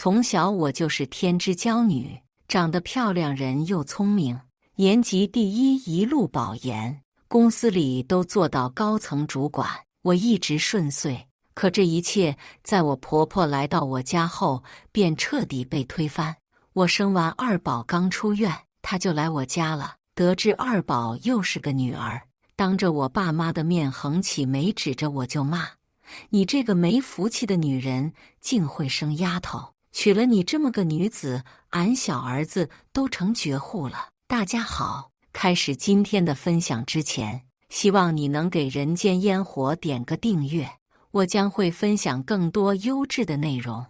从小我就是天之娇女，长得漂亮，人又聪明，年级第一，一路保研，公司里都做到高层主管，我一直顺遂。可这一切在我婆婆来到我家后便彻底被推翻。我生完二宝刚出院，她就来我家了，得知二宝又是个女儿，当着我爸妈的面横起眉指着我就骂：你这个没福气的女人，竟会生丫头，娶了你这么个女子，俺小儿子都成绝户了。大家好，开始今天的分享之前，希望你能给人间烟火点个订阅，我将会分享更多优质的内容。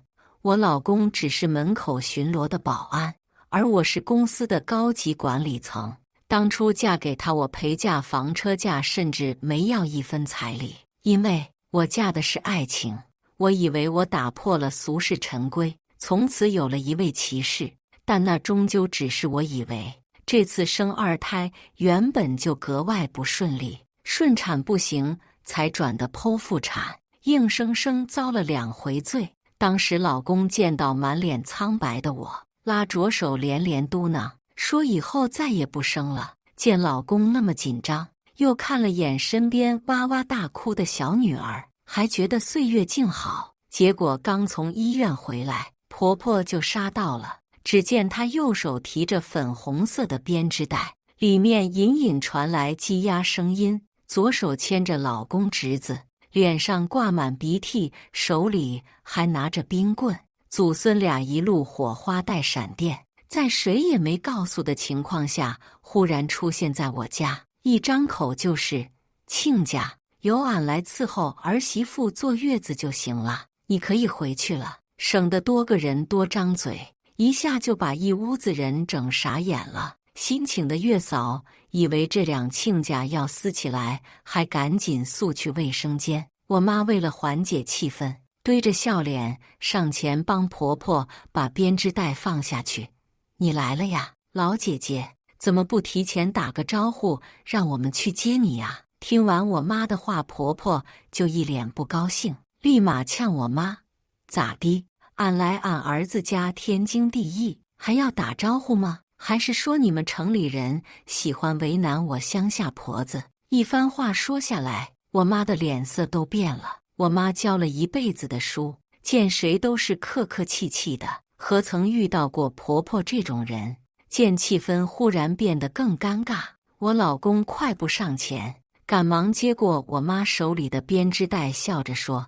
我老公只是门口巡逻的保安，而我是公司的高级管理层。当初嫁给他，我陪嫁、房车嫁，甚至没要一分彩礼，因为我嫁的是爱情。我以为我打破了俗世陈规，从此有了一位骑士，但那终究只是我以为。这次生二胎原本就格外不顺利，顺产不行，才转的剖腹产，硬生生遭了2回罪。当时老公见到满脸苍白的我，拉着手连连嘟囔，说以后再也不生了。见老公那么紧张，又看了眼身边哇哇大哭的小女儿，还觉得岁月静好。结果刚从医院回来，婆婆就杀到了。只见她右手提着粉红色的编织袋，里面隐隐传来鸡鸭声音，左手牵着老公侄子，脸上挂满鼻涕，手里还拿着冰棍。祖孙俩一路火花带闪电，在谁也没告诉的情况下，忽然出现在我家，一张口就是亲家，由俺来伺候儿媳妇坐月子就行了，你可以回去了，省得多个人多张嘴，一下就把一屋子人整傻眼了。新请的月嫂以为这两亲家要撕起来，还赶紧速去卫生间。我妈为了缓解气氛，堆着笑脸上前帮婆婆把编织袋放下去。你来了呀，老姐姐，怎么不提前打个招呼，让我们去接你呀？听完我妈的话，婆婆就一脸不高兴，立马呛我妈：咋的？俺来俺儿子家天经地义，还要打招呼吗？还是说你们城里人喜欢为难我乡下婆子？一番话说下来，我妈的脸色都变了。我妈教了一辈子的书，见谁都是客客气气的，何曾遇到过婆婆这种人？见气氛忽然变得更尴尬，我老公快步上前，赶忙接过我妈手里的编织袋，笑着说：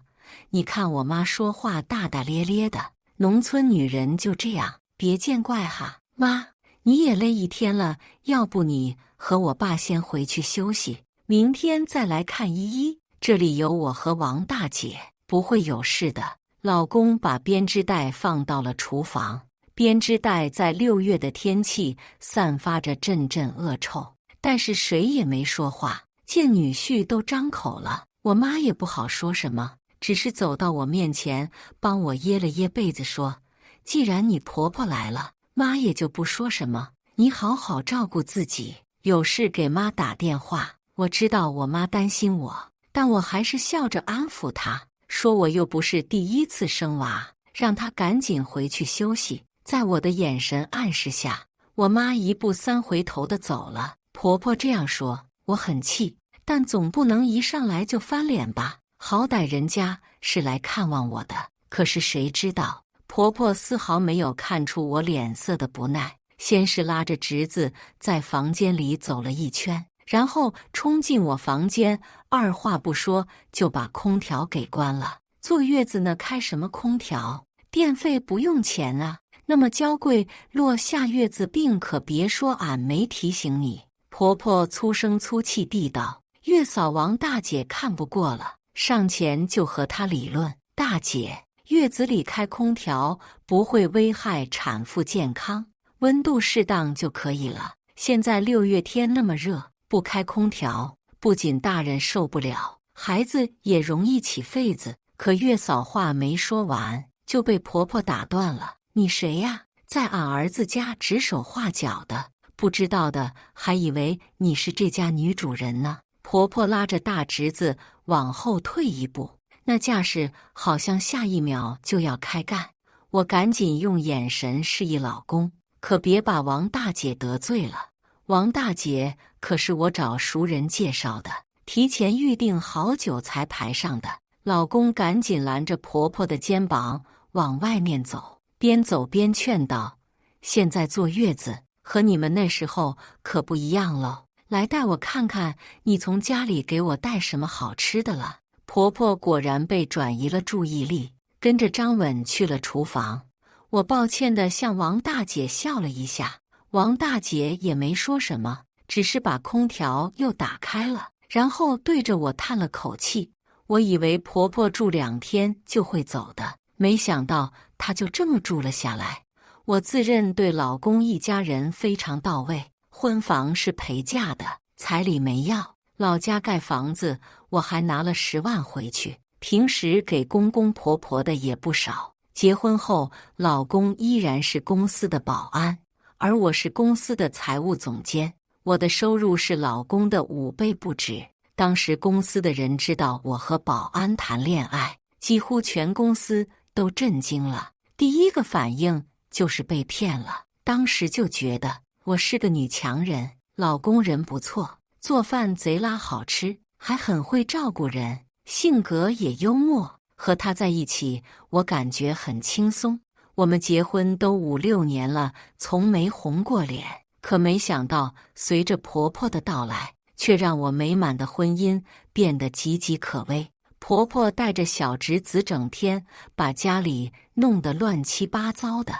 你看我妈说话大大咧咧的，农村女人就这样，别见怪哈。妈，你也累一天了，要不你和我爸先回去休息，明天再来看依依，这里有我和王大姐，不会有事的。老公把编织袋放到了厨房，编织袋在6月的天气散发着阵阵恶臭，但是谁也没说话。见女婿都张口了，我妈也不好说什么，只是走到我面前帮我掖了掖被子，说：既然你婆婆来了，妈也就不说什么，你好好照顾自己，有事给妈打电话。我知道我妈担心我，但我还是笑着安抚她，说我又不是第一次生娃，让她赶紧回去休息。在我的眼神暗示下，我妈1步3回头的走了。婆婆这样说，我很气，但总不能一上来就翻脸吧，好歹人家是来看望我的。可是谁知道婆婆丝毫没有看出我脸色的不耐，先是拉着侄子在房间里走了一圈，然后冲进我房间，二话不说就把空调给关了。坐月子呢，开什么空调？电费不用钱啊，那么娇贵，落下月子病可别说俺没提醒你。婆婆粗声粗气地道。月嫂王大姐看不过了，上前就和她理论：大姐，月子里开空调不会危害产妇健康，温度适当就可以了。现在6月天那么热，不开空调，不仅大人受不了，孩子也容易起痱子。可月嫂话没说完，就被婆婆打断了。你谁呀？在俺儿子家指手画脚的，不知道的还以为你是这家女主人呢。婆婆拉着大侄子往后退一步，那架势好像下一秒就要开干。我赶紧用眼神示意老公，可别把王大姐得罪了。王大姐可是我找熟人介绍的，提前预定好久才排上的。老公赶紧拦着婆婆的肩膀往外面走，边走边劝道：现在坐月子和你们那时候可不一样喽，来带我看看你从家里给我带什么好吃的了。婆婆果然被转移了注意力，跟着张稳去了厨房。我抱歉地向王大姐笑了一下，王大姐也没说什么，只是把空调又打开了，然后对着我叹了口气。我以为婆婆住2天就会走的，没想到她就这么住了下来。我自认对老公一家人非常到位，婚房是陪嫁的，彩礼没要，老家盖房子我还拿了10万回去，平时给公公婆婆的也不少。结婚后，老公依然是公司的保安，而我是公司的财务总监，我的收入是老公的5倍不止。当时公司的人知道我和保安谈恋爱，几乎全公司都震惊了。第一个反应就是被骗了，当时就觉得我是个女强人，老公人不错，做饭贼拉好吃，还很会照顾人，性格也幽默。和他在一起，我感觉很轻松。我们结婚都5、6年了，从没红过脸。可没想到，随着婆婆的到来，却让我美满的婚姻变得岌岌可危。婆婆带着小侄子整天把家里弄得乱七八糟的。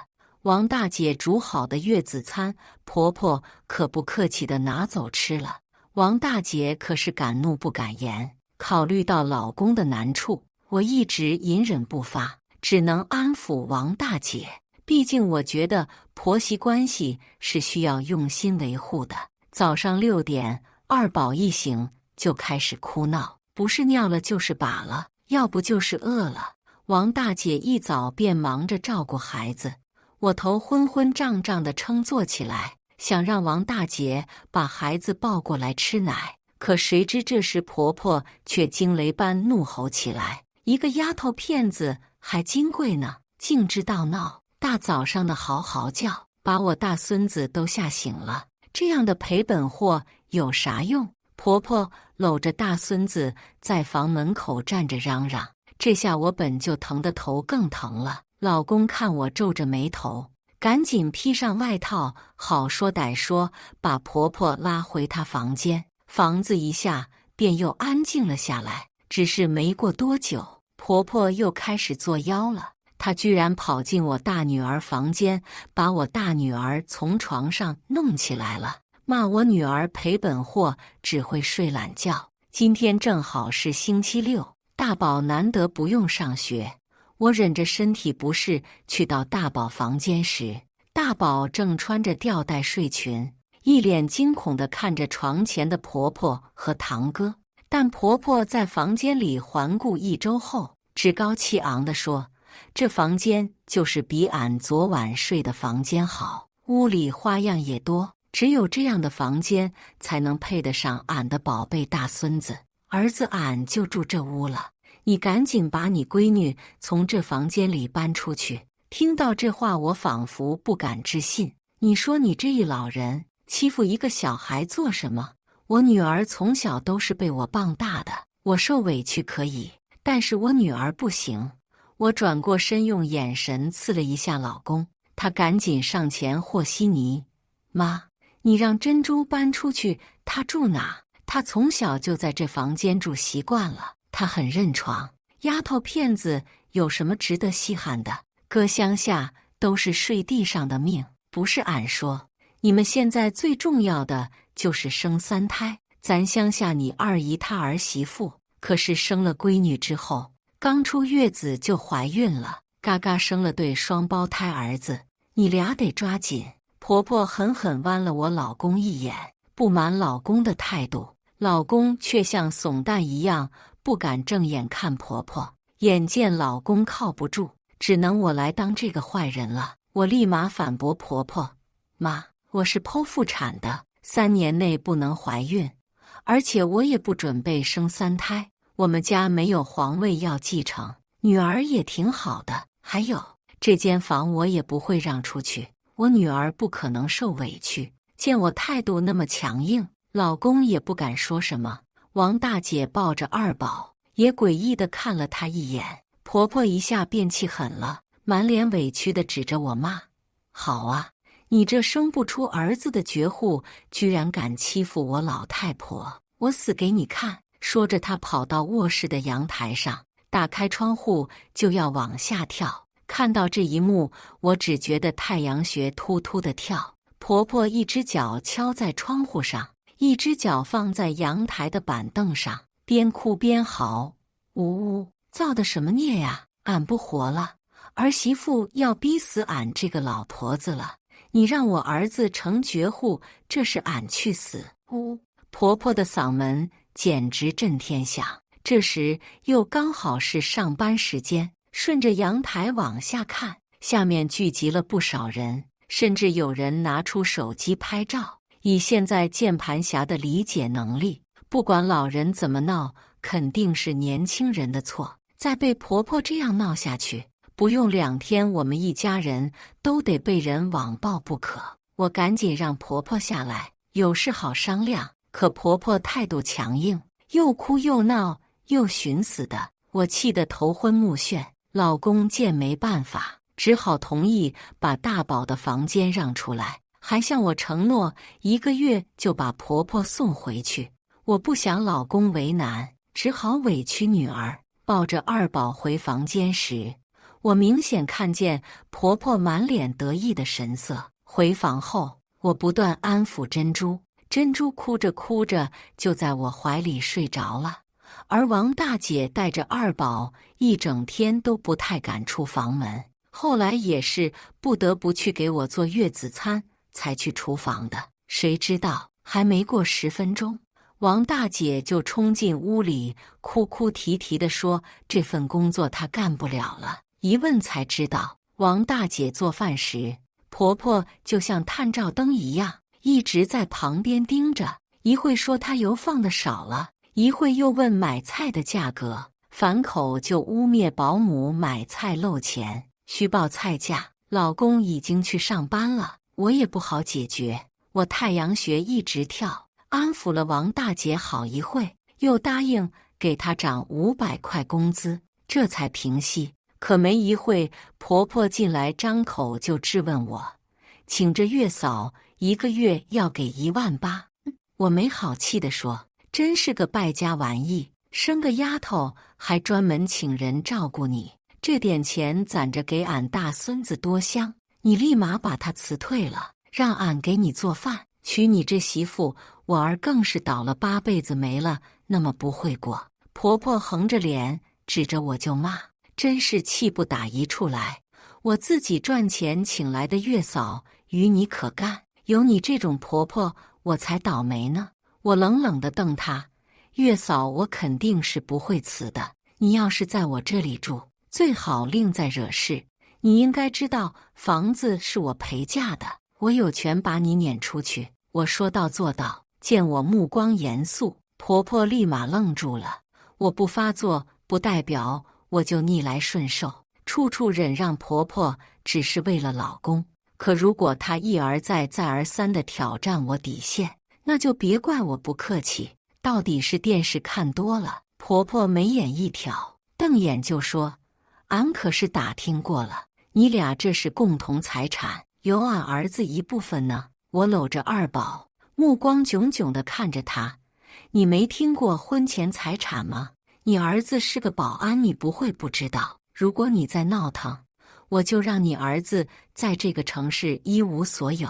王大姐煮好的月子餐，婆婆可不客气地拿走吃了。王大姐可是敢怒不敢言，考虑到老公的难处，我一直隐忍不发，只能安抚王大姐。毕竟我觉得婆媳关系是需要用心维护的。早上6点，二宝一醒就开始哭闹，不是尿了就是把了，要不就是饿了。王大姐一早便忙着照顾孩子，我头昏昏胀胀地撑坐起来，想让王大姐把孩子抱过来吃奶。可谁知这时婆婆却惊雷般怒吼起来：一个丫头片子还金贵呢，净知道闹，大早上的嚎嚎叫，把我大孙子都吓醒了。这样的赔本货有啥用？婆婆搂着大孙子在房门口站着嚷嚷，这下我本就疼得头更疼了。老公看我皱着眉头，赶紧披上外套，好说歹说把婆婆拉回她房间。房子一下便又安静了下来。只是没过多久，婆婆又开始作妖了。她居然跑进我大女儿房间，把我大女儿从床上弄起来了，骂我女儿赔本货，只会睡懒觉。今天正好是星期六，大宝难得不用上学。我忍着身体不适去到大宝房间时，大宝正穿着吊带睡裙，一脸惊恐地看着床前的婆婆和堂哥。但婆婆在房间里环顾1周后，趾高气昂地说：这房间就是比俺昨晚睡的房间好，屋里花样也多，只有这样的房间才能配得上俺的宝贝大孙子，儿子俺就住这屋了。你赶紧把你闺女从这房间里搬出去。听到这话，我仿佛不敢置信。你说你这一老人欺负一个小孩做什么？我女儿从小都是被我傍大的，我受委屈可以，但是我女儿不行。我转过身，用眼神刺了一下老公，他赶紧上前和稀泥：妈，你让珍珠搬出去，她住哪？她从小就在这房间住习惯了，她很认床。丫头片子有什么值得稀罕的？搁乡下都是睡地上的命，不是俺说。你们现在最重要的就是生3胎。咱乡下你2姨她儿媳妇可是生了闺女之后，刚出月子就怀孕了，嘎嘎生了对双胞胎儿子，你俩得抓紧。婆婆狠狠剜了我老公一眼，不满老公的态度，老公却像怂蛋一样不敢正眼看婆婆。眼见老公靠不住，只能我来当这个坏人了。我立马反驳婆婆：妈，我是剖腹产的，3年内不能怀孕，而且我也不准备生3胎。我们家没有皇位要继承，女儿也挺好的。还有，这间房我也不会让出去，我女儿不可能受委屈。见我态度那么强硬，老公也不敢说什么。王大姐抱着二宝，也诡异地看了她一眼。婆婆一下变气狠了，满脸委屈地指着我骂：“好啊，你这生不出儿子的绝户，居然敢欺负我老太婆，我死给你看！”说着，她跑到卧室的阳台上，打开窗户就要往下跳。看到这一幕，我只觉得太阳穴突突地跳。婆婆一只脚敲在窗户上，一只脚放在阳台的板凳上，边哭边嚎：“呜呜，造的什么孽呀！俺不活了！儿媳妇要逼死俺这个老婆子了！你让我儿子成绝户，这是俺去死！”呜，婆婆的嗓门简直震天响。这时又刚好是上班时间，顺着阳台往下看，下面聚集了不少人，甚至有人拿出手机拍照。以现在键盘侠的理解能力，不管老人怎么闹，肯定是年轻人的错。再被婆婆这样闹下去，不用2天，我们一家人都得被人网暴不可。我赶紧让婆婆下来，有事好商量。可婆婆态度强硬，又哭又闹又寻死的，我气得头昏目眩。老公见没办法，只好同意把大宝的房间让出来，还向我承诺1个月就把婆婆送回去。我不想老公为难，只好委屈女儿。抱着二宝回房间时，我明显看见婆婆满脸得意的神色。回房后，我不断安抚珍珠，珍珠哭着哭着就在我怀里睡着了。而王大姐带着二宝一整天都不太敢出房门，后来也是不得不去给我做月子餐才去厨房的。谁知道还没过10分钟，王大姐就冲进屋里，哭哭啼啼地说这份工作她干不了了。一问才知道，王大姐做饭时，婆婆就像探照灯一样，一直在旁边盯着，一会说她油放的少了，一会又问买菜的价格，反口就污蔑保姆买菜漏钱，虚报菜价。老公已经去上班了，我也不好解决，我太阳穴一直跳，安抚了王大姐好一会，又答应给她涨500块工资，这才平息。可没一会，婆婆进来张口就质问我，请着月嫂1个月要给18000。我没好气地说，真是个败家玩意，生个丫头还专门请人照顾你，这点钱攒着给俺大孙子多香，你立马把他辞退了，让俺给你做饭。娶你这媳妇，我儿更是倒了8辈子霉了，那么不会过。婆婆横着脸指着我就骂，真是气不打一处来。我自己赚钱请来的月嫂与你可干，有你这种婆婆我才倒霉呢。我冷冷地瞪她，月嫂我肯定是不会辞的，你要是在我这里住，最好另再惹事。你应该知道房子是我陪嫁的，我有权把你撵出去。我说到做到。见我目光严肃，婆婆立马愣住了。我不发作不代表我就逆来顺受，处处忍让婆婆只是为了老公。可如果她一而再再而三地挑战我底线，那就别怪我不客气。到底是电视看多了。婆婆眉眼一挑，瞪眼就说，俺可是打听过了，你俩这是共同财产，有俺儿子一部分呢。我搂着二宝，目光炯炯地看着他，你没听过婚前财产吗？你儿子是个保安，你不会不知道。如果你再闹腾，我就让你儿子在这个城市一无所有。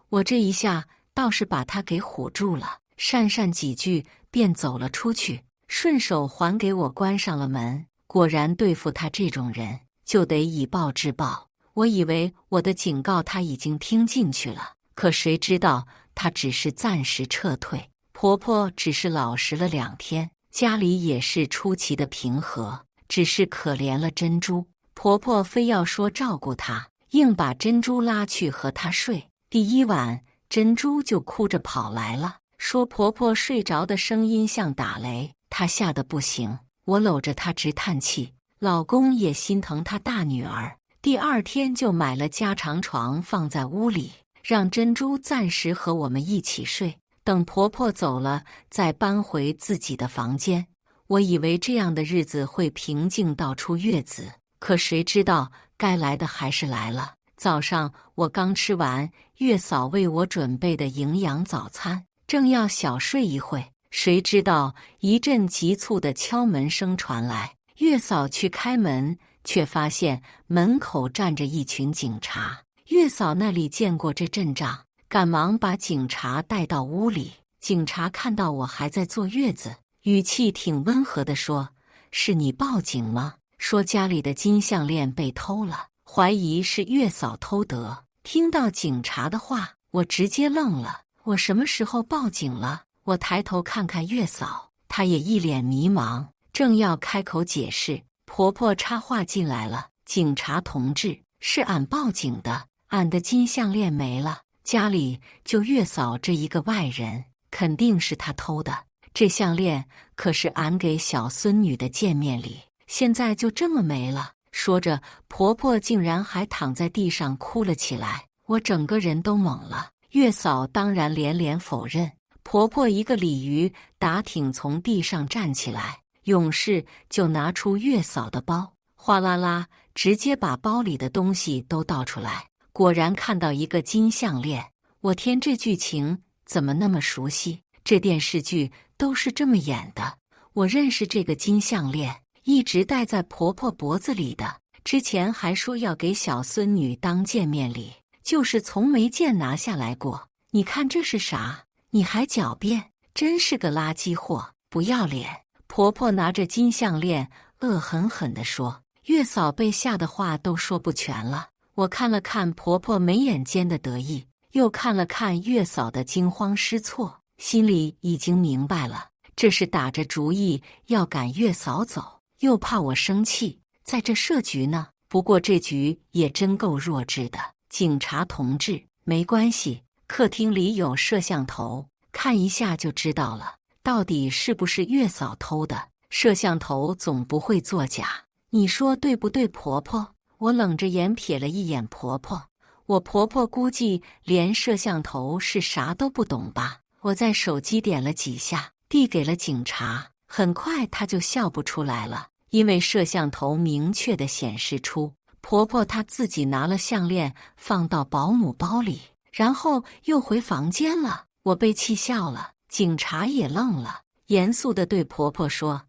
我这一下倒是把他给唬住了，讪讪几句便走了出去，顺手还给我关上了门。果然对付他这种人，就得以暴制暴。我以为我的警告他已经听进去了，可谁知道他只是暂时撤退。婆婆只是老实了2天，家里也是出奇的平和，只是可怜了珍珠。婆婆非要说照顾她，硬把珍珠拉去和她睡。第1晚，珍珠就哭着跑来了，说婆婆睡着的声音像打雷，她吓得不行。我搂着她直叹气，老公也心疼她大女儿，第二天就买了加长床放在屋里，让珍珠暂时和我们一起睡，等婆婆走了再搬回自己的房间。我以为这样的日子会平静到出月子，可谁知道该来的还是来了。早上我刚吃完月嫂为我准备的营养早餐，正要小睡一会，谁知道一阵急促的敲门声传来。月嫂去开门，却发现门口站着一群警察。月嫂那里见过这阵仗，赶忙把警察带到屋里。警察看到我还在坐月子，语气挺温和地说：“是你报警吗？说家里的金项链被偷了，怀疑是月嫂偷得。”听到警察的话，我直接愣了。我什么时候报警了？我抬头看看月嫂，她也一脸迷茫，正要开口解释，婆婆插话进来了：“警察同志，是俺报警的，俺的金项链没了，家里就月嫂这一个外人，肯定是她偷的。这项链可是俺给小孙女的见面礼，现在就这么没了。”说着，婆婆竟然还躺在地上哭了起来，我整个人都懵了。月嫂当然连连否认。婆婆一个鲤鱼打挺从地上站起来，勇士就拿出月嫂的包，哗啦啦直接把包里的东西都倒出来，果然看到一个金项链。我天，这剧情怎么那么熟悉？这电视剧都是这么演的。我认识这个金项链，一直戴在婆婆脖子里的，之前还说要给小孙女当见面礼，就是从没见拿下来过。你看这是啥？你还狡辩，真是个垃圾货，不要脸！婆婆拿着金项链恶狠狠地说。月嫂被吓得话都说不全了。我看了看婆婆眉眼间的得意，又看了看月嫂的惊慌失措，心里已经明白了，这是打着主意要赶月嫂走，又怕我生气，在这设局呢。不过这局也真够弱智的。警察同志，没关系，客厅里有摄像头，看一下就知道了，到底是不是月嫂偷的？摄像头总不会作假，你说对不对，婆婆？我冷着眼瞥了一眼婆婆，我婆婆估计连摄像头是啥都不懂吧。我在手机点了几下，递给了警察，很快她就笑不出来了，因为摄像头明确地显示出婆婆她自己拿了项链放到保姆包里，然后又回房间了。我被气笑了，警察也愣了，严肃地对婆婆说：“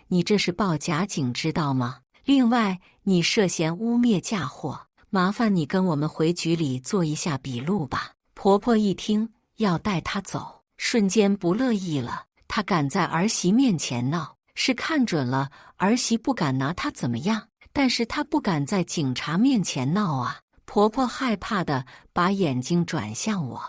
你这是报假警，知道吗？另外，你涉嫌污蔑嫁祸，麻烦你跟我们回局里做一下笔录吧。”婆婆一听要带她走，瞬间不乐意了。她敢在儿媳面前闹，是看准了儿媳不敢拿她怎么样，但是她不敢在警察面前闹啊。婆婆害怕的把眼睛转向我，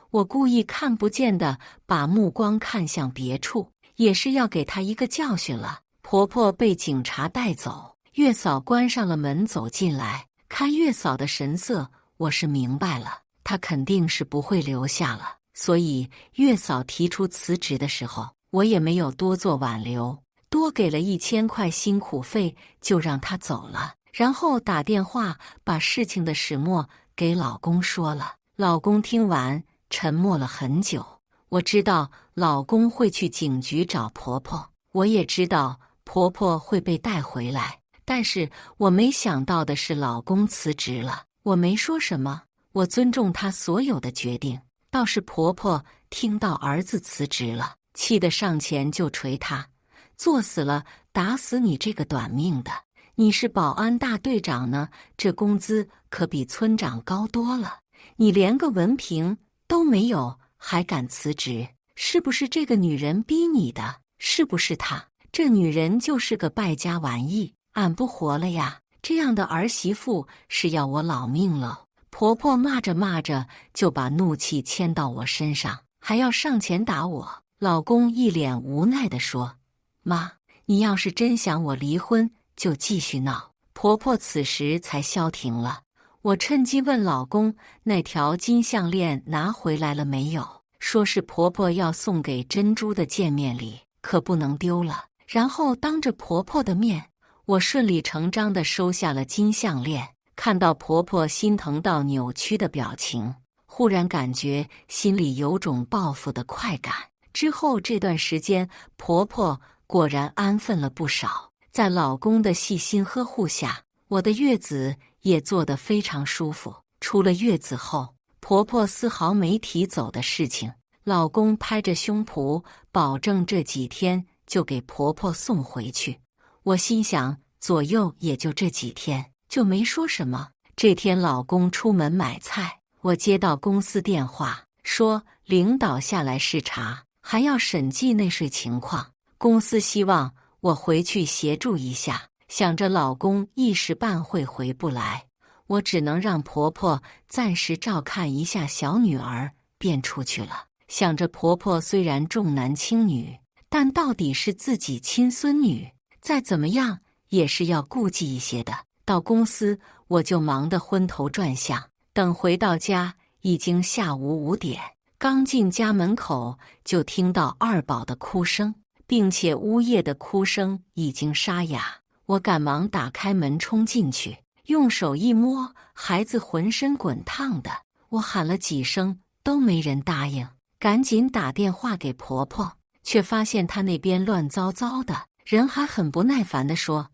我故意看不见的把目光看向别处，也是要给她一个教训了。婆婆被警察带走，月嫂关上了门走进来，看月嫂的神色，我是明白了，她肯定是不会留下了。所以月嫂提出辞职的时候，我也没有多做挽留，多给了1000块辛苦费就让她走了，然后打电话把事情的始末给老公说了。老公听完沉默了很久。我知道老公会去警局找婆婆，我也知道婆婆会被带回来，但是我没想到的是老公辞职了。我没说什么，我尊重他所有的决定。倒是婆婆听到儿子辞职了，气得上前就捶他：“作死了，打死你这个短命的！你是保安大队长呢，这工资可比村长高多了，你连个文凭都没有，还敢辞职？是不是这个女人逼你的？是不是她？这女人就是个败家玩意，俺不活了呀！这样的儿媳妇是要我老命了！”婆婆骂着骂着就把怒气迁到我身上，还要上前打我。老公一脸无奈地说：“妈，你要是真想我离婚，就继续闹。”婆婆此时才消停了。我趁机问老公那条金项链拿回来了没有，说是婆婆要送给珍珠的见面礼，可不能丢了。然后当着婆婆的面，我顺理成章地收下了金项链，看到婆婆心疼到扭曲的表情，忽然感觉心里有种报复的快感。之后这段时间，婆婆果然安分了不少。在老公的细心呵护下，我的月子也做得非常舒服。出了月子后，婆婆丝毫没提走的事情，老公拍着胸脯保证这几天就给婆婆送回去。我心想，左右也就这几天，就没说什么。这天老公出门买菜，我接到公司电话，说领导下来视察，还要审计内税情况，公司希望我回去协助一下。想着老公一时半会回不来，我只能让婆婆暂时照看一下小女儿，便出去了。想着婆婆虽然重男轻女，但到底是自己亲孙女，再怎么样也是要顾忌一些的。到公司我就忙得昏头转向，等回到家已经下午5点。刚进家门口就听到二宝的哭声，并且呜咽的哭声已经沙哑。我赶忙打开门冲进去，用手一摸，孩子浑身滚烫的。我喊了几声都没人答应，赶紧打电话给婆婆，却发现她那边乱糟糟的，人还很不耐烦地说：“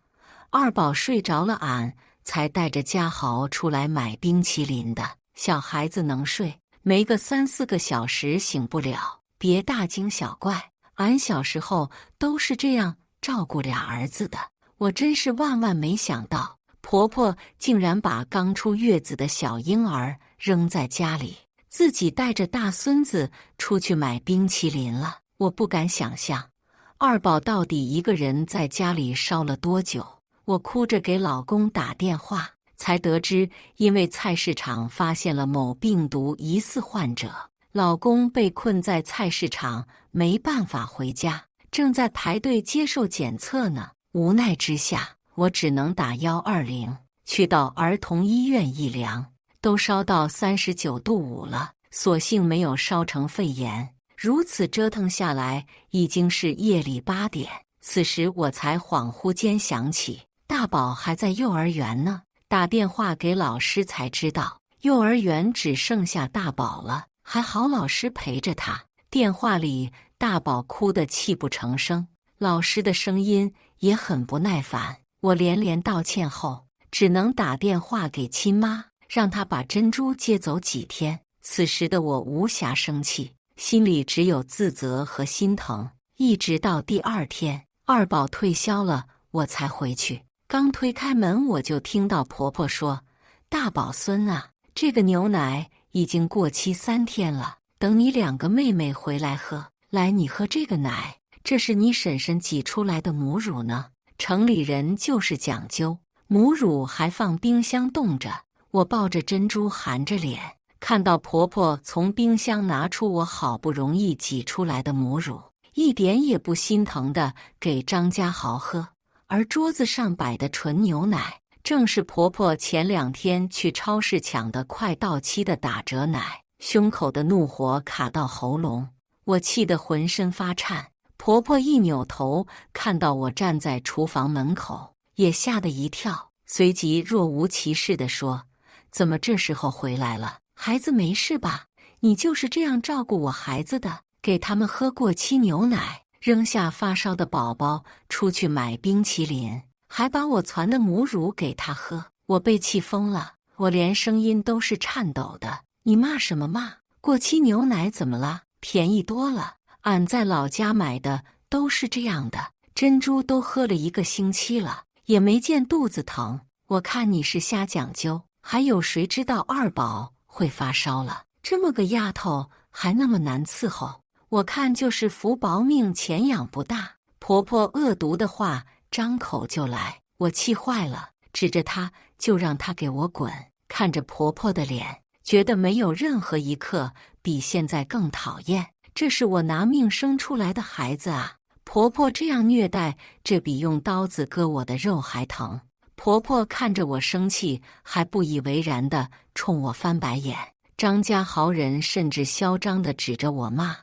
二宝睡着了，俺才带着家豪出来买冰淇淋的。小孩子能睡，没个3-4个小时醒不了，别大惊小怪。俺小时候都是这样照顾俩儿子的。”我真是万万没想到，婆婆竟然把刚出月子的小婴儿扔在家里，自己带着大孙子出去买冰淇淋了。我不敢想象，二宝到底一个人在家里烧了多久。我哭着给老公打电话，才得知因为菜市场发现了某病毒疑似患者，老公被困在菜市场，没办法回家，正在排队接受检测呢。无奈之下，我只能打120，去到儿童医院一量，都烧到39.5度了，所幸没有烧成肺炎。如此折腾下来，已经是夜里8点。此时我才恍惚间想起，大宝还在幼儿园呢。打电话给老师才知道，幼儿园只剩下大宝了，还好老师陪着他。电话里，大宝哭得泣不成声，老师的声音也很不耐烦。我连连道歉后，只能打电话给亲妈，让她把珍珠接走几天。此时的我无暇生气，心里只有自责和心疼。一直到第2天，二宝退销了，我才回去。刚推开门，我就听到婆婆说：“大宝孙啊，这个牛奶已经过期3天了，等你2个妹妹回来喝。来，你喝这个奶。这是你婶婶挤出来的母乳呢，城里人就是讲究，母乳还放冰箱冻着。”我抱着珍珠含着脸，看到婆婆从冰箱拿出我好不容易挤出来的母乳，一点也不心疼的给张家豪喝。而桌子上摆的纯牛奶，正是婆婆前2天去超市抢的快到期的打折奶。胸口的怒火卡到喉咙，我气得浑身发颤。婆婆一扭头，看到我站在厨房门口，也吓得一跳，随即若无其事地说：“怎么这时候回来了？孩子没事吧？你就是这样照顾我孩子的，给他们喝过期牛奶，扔下发烧的宝宝出去买冰淇淋，还把我攒的母乳给他喝。”我被气疯了，我连声音都是颤抖的：“你骂什么骂？过期牛奶怎么了？便宜多了。俺在老家买的都是这样的，珍珠都喝了1个星期了，也没见肚子疼。我看你是瞎讲究，还有谁知道二宝会发烧了？这么个丫头还那么难伺候，我看就是福薄命钱养不大。”婆婆恶毒的话张口就来，我气坏了，指着她就让她给我滚。看着婆婆的脸，觉得没有任何一刻比现在更讨厌。这是我拿命生出来的孩子啊！婆婆这样虐待，这比用刀子割我的肉还疼。婆婆看着我生气，还不以为然地冲我翻白眼。张家豪人甚至嚣张地指着我骂：“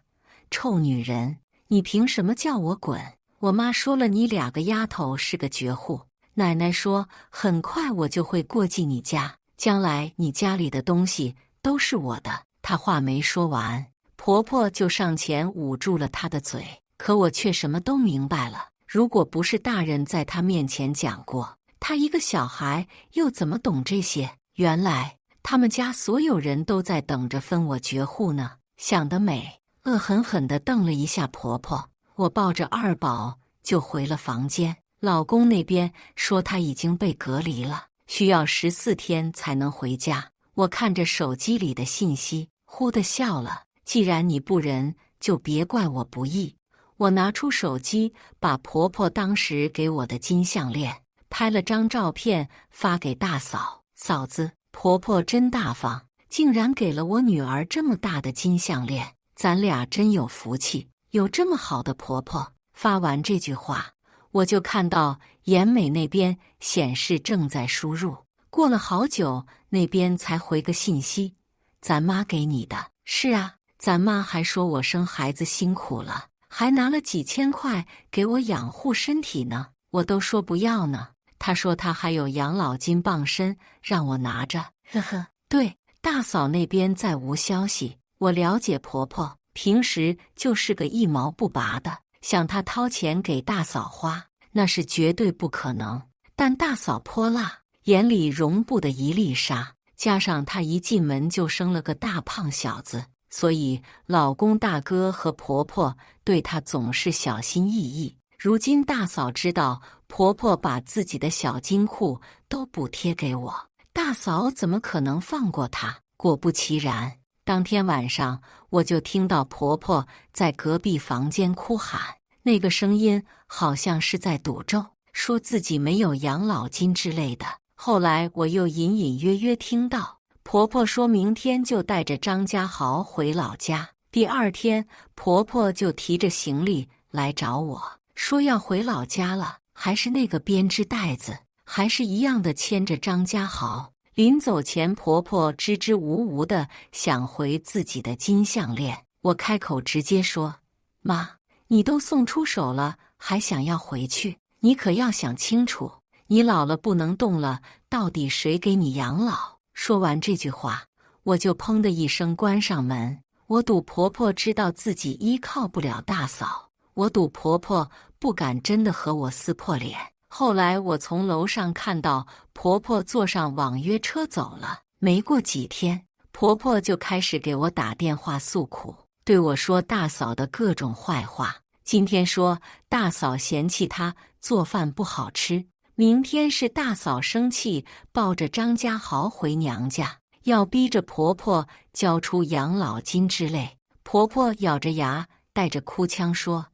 臭女人，你凭什么叫我滚？我妈说了，你2个丫头是个绝户，奶奶说很快我就会过继你家，将来你家里的东西都是我的。她话没说完，婆婆就上前捂住了她的嘴，可我却什么都明白了。如果不是大人在她面前讲过，她一个小孩又怎么懂这些？原来他们家所有人都在等着分我绝户呢。想得美，恶狠狠地瞪了一下婆婆。我抱着二宝就回了房间。老公那边说他已经被隔离了，需要14天才能回家。我看着手机里的信息，忽地笑了。既然你不仁，就别怪我不义。我拿出手机，把婆婆当时给我的金项链拍了张照片发给大嫂。嫂子，婆婆真大方，竟然给了我女儿这么大的金项链，咱俩真有福气，有这么好的婆婆。发完这句话，我就看到妍美那边显示正在输入，过了好久，那边才回个信息：咱妈给你的。是啊，咱妈还说我生孩子辛苦了，还拿了几千块给我养护身体呢，我都说不要呢。她说她还有养老金傍身，让我拿着。呵呵，对，大嫂那边再无消息。我了解婆婆，平时就是个一毛不拔的，想她掏钱给大嫂花，那是绝对不可能。但大嫂泼辣，眼里容不得一粒沙，加上她一进门就生了个大胖小子，所以老公大哥和婆婆对她总是小心翼翼。如今大嫂知道婆婆把自己的小金库都补贴给我，大嫂怎么可能放过她？果不其然，当天晚上我就听到婆婆在隔壁房间哭喊，那个声音好像是在赌咒，说自己没有养老金之类的。后来我又隐隐约约听到婆婆说明天就带着张家豪回老家。第二天，婆婆就提着行李来找我，说要回老家了，还是那个编织袋子，还是一样的牵着张家豪。临走前，婆婆支支吾吾的想回自己的金项链，我开口直接说：妈，你都送出手了，还想要回去？你可要想清楚，你老了不能动了，到底谁给你养老？说完这句话，我就砰的一声关上门。我赌婆婆知道自己依靠不了大嫂，我赌婆婆不敢真的和我撕破脸。后来我从楼上看到婆婆坐上网约车走了，没过几天，婆婆就开始给我打电话诉苦，对我说大嫂的各种坏话。今天说大嫂嫌弃她做饭不好吃，明天是大嫂生气抱着张家豪回娘家，要逼着婆婆交出养老金之类。婆婆咬着牙带着哭腔说：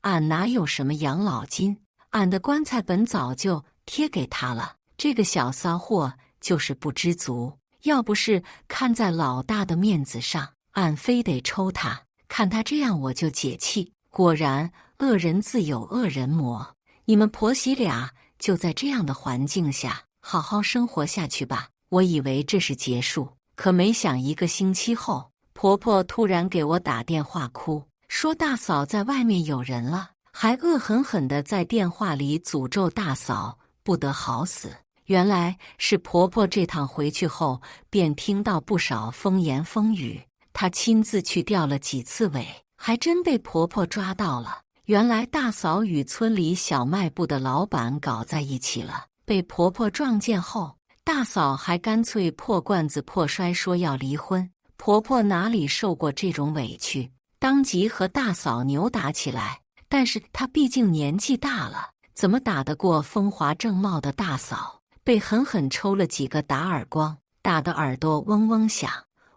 俺哪有什么养老金，俺的棺材本早就贴给他了。这个小骚货就是不知足，要不是看在老大的面子上，俺非得抽他。看他这样我就解气。果然，恶人自有恶人磨。你们婆媳俩就在这样的环境下好好生活下去吧。我以为这是结束，可没想1个星期后，婆婆突然给我打电话哭，说大嫂在外面有人了，还恶狠狠地在电话里诅咒大嫂不得好死。原来是婆婆这趟回去后便听到不少风言风语，她亲自去调了几次尾，还真被婆婆抓到了。原来大嫂与村里小卖部的老板搞在一起了，被婆婆撞见后，大嫂还干脆破罐子破摔说要离婚。婆婆哪里受过这种委屈，当即和大嫂扭打起来。但是她毕竟年纪大了，怎么打得过风华正茂的大嫂？被狠狠抽了几个打耳光，打得耳朵嗡嗡响。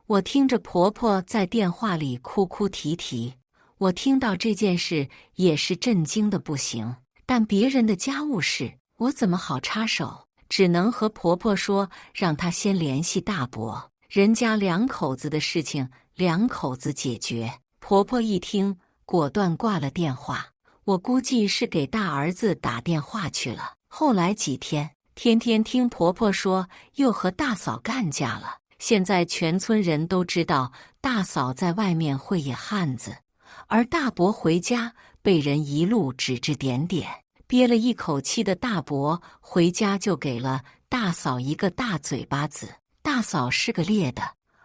我听着婆婆在电话里哭哭啼啼，我听到这件事也是震惊的不行。但别人的家务事，我怎么好插手？只能和婆婆说，让她先联系大伯，人家2口子的事情2口子解决。婆婆一听，果断挂了电话。我估计是给大儿子打电话去了。后来几天，天天听婆婆说又和大嫂干架了。现在全村人都知道大嫂在外面会野汉子，而大伯回家被人一路指指点点，憋了一口气的大伯回家就给了大嫂一个大嘴巴子。大嫂是个烈的，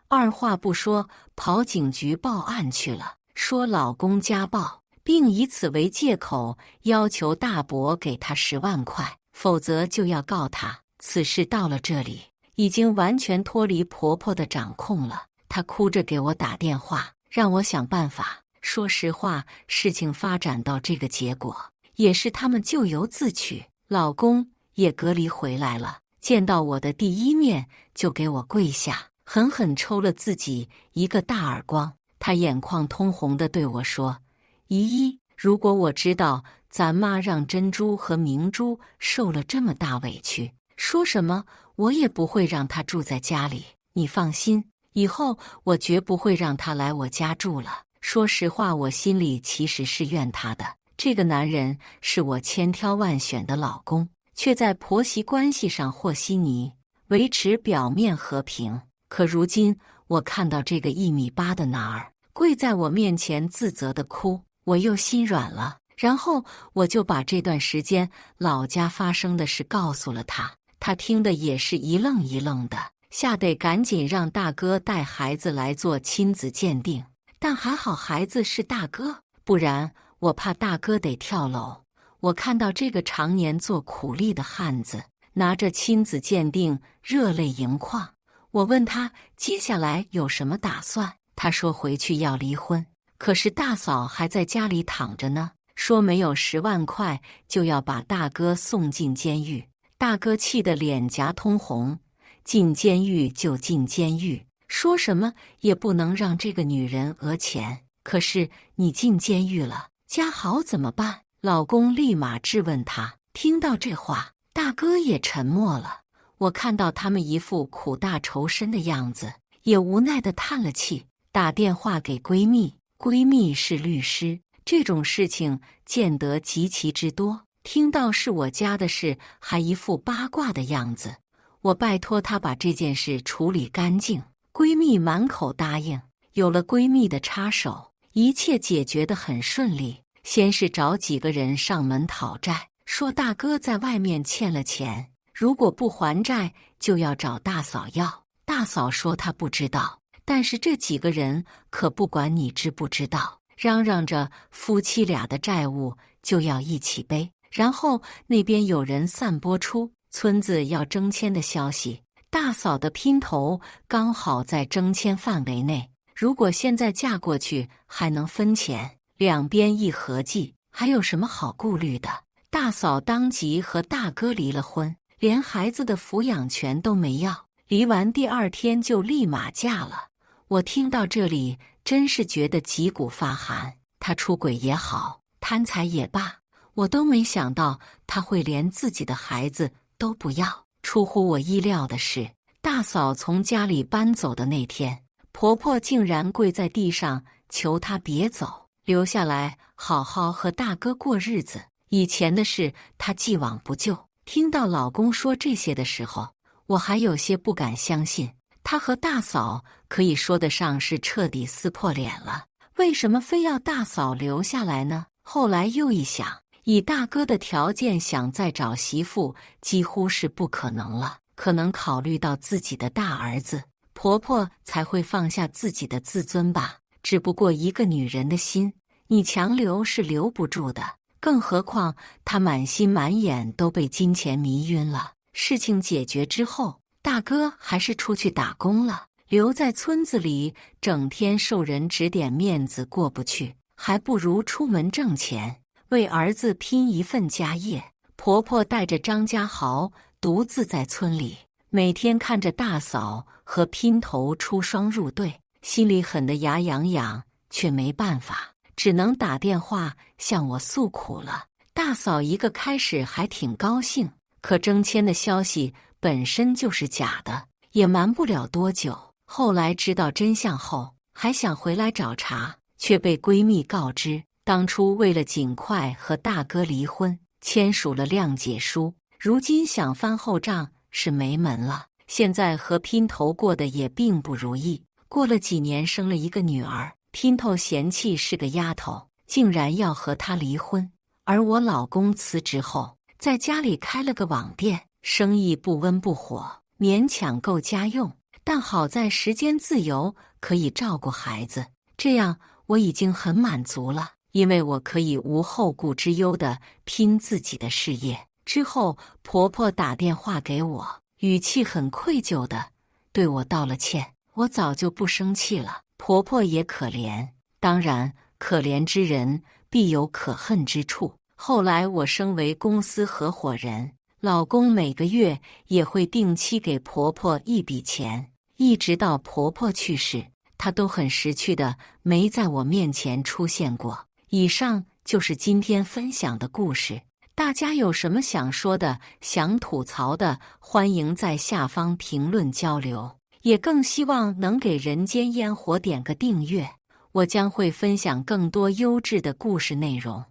二话不说跑警局报案去了，说老公家暴，并以此为借口要求大伯给她10万块，否则就要告她。此事到了这里，已经完全脱离婆婆的掌控了。她哭着给我打电话，让我想办法。说实话，事情发展到这个结果，也是他们咎由自取。老公也隔离回来了，见到我的第一面就给我跪下，狠狠抽了自己一个大耳光。他眼眶通红地对我说：“姨姨，如果我知道咱妈让珍珠和明珠受了这么大委屈，说什么我也不会让她住在家里。你放心，以后我绝不会让她来我家住了。”说实话，我心里其实是怨他的。这个男人是我千挑万选的老公，却在婆媳关系上和稀泥，维持表面和平。可如今我看到这个1.8米的男儿跪在我面前自责地哭，我又心软了。然后我就把这段时间老家发生的事告诉了他，他听的也是一愣一愣的，吓得赶紧让大哥带孩子来做亲子鉴定。但还好孩子是大哥，不然我怕大哥得跳楼。我看到这个常年做苦力的汉子拿着亲子鉴定热泪盈眶。我问他接下来有什么打算，他说回去要离婚，可是大嫂还在家里躺着呢，说没有10万块就要把大哥送进监狱。大哥气得脸颊通红，进监狱就进监狱，说什么也不能让这个女人讹钱。可是你进监狱了，家豪怎么办？老公立马质问他。听到这话，大哥也沉默了。我看到他们一副苦大仇深的样子，也无奈地叹了气，打电话给闺蜜。闺蜜是律师，这种事情见得极其之多，听到是我家的事，还一副八卦的样子。我拜托她把这件事处理干净，闺蜜满口答应。有了闺蜜的插手，一切解决得很顺利。先是找几个人上门讨债，说大哥在外面欠了钱，如果不还债就要找大嫂要。大嫂说她不知道，但是这几个人可不管你知不知道，嚷嚷着夫妻俩的债务就要一起背。然后那边有人散播出村子要征迁的消息，大嫂的姘头刚好在征迁范围内，如果现在嫁过去还能分钱，两边一合计，还有什么好顾虑的？大嫂当即和大哥离了婚，连孩子的抚养权都没要，离完第2天就立马嫁了。我听到这里真是觉得脊骨发寒。他出轨也好，贪财也罢，我都没想到他会连自己的孩子都不要。出乎我意料的是，大嫂从家里搬走的那天，婆婆竟然跪在地上求她别走，留下来好好和大哥过日子。以前的事她既往不咎。听到老公说这些的时候，我还有些不敢相信，他和大嫂可以说得上是彻底撕破脸了，为什么非要大嫂留下来呢？后来又一想，以大哥的条件想再找媳妇几乎是不可能了，可能考虑到自己的大儿子，婆婆才会放下自己的自尊吧。只不过一个女人的心，你强留是留不住的，更何况她满心满眼都被金钱迷晕了。事情解决之后，大哥还是出去打工了，留在村子里整天受人指点，面子过不去，还不如出门挣钱，为儿子拼一份家业。婆婆带着张家豪独自在村里，每天看着大嫂和姘头出双入对，心里狠得牙痒痒，却没办法，只能打电话向我诉苦了。大嫂一个开始还挺高兴，可征迁的消息本身就是假的，也瞒不了多久。后来知道真相后，还想回来找茬，却被闺蜜告知，当初为了尽快和大哥离婚，签署了谅解书，如今想翻后账是没门了。现在和姘头过得也并不如意，过了几年生了一个女儿，姘头嫌弃是个丫头，竟然要和她离婚。而我老公辞职后，在家里开了个网店，生意不温不火，勉强够家用。但好在时间自由，可以照顾孩子，这样我已经很满足了，因为我可以无后顾之忧地拼自己的事业。之后，婆婆打电话给我，语气很愧疚地对我道了歉。我早就不生气了，婆婆也可怜，当然，可怜之人必有可恨之处。后来我升为公司合伙人，老公每个月也会定期给婆婆一笔钱，一直到婆婆去世，她都很识趣的没在我面前出现过。以上就是今天分享的故事，大家有什么想说的、想吐槽的，欢迎在下方评论交流，也更希望能给人间烟火点个订阅，我将会分享更多优质的故事内容。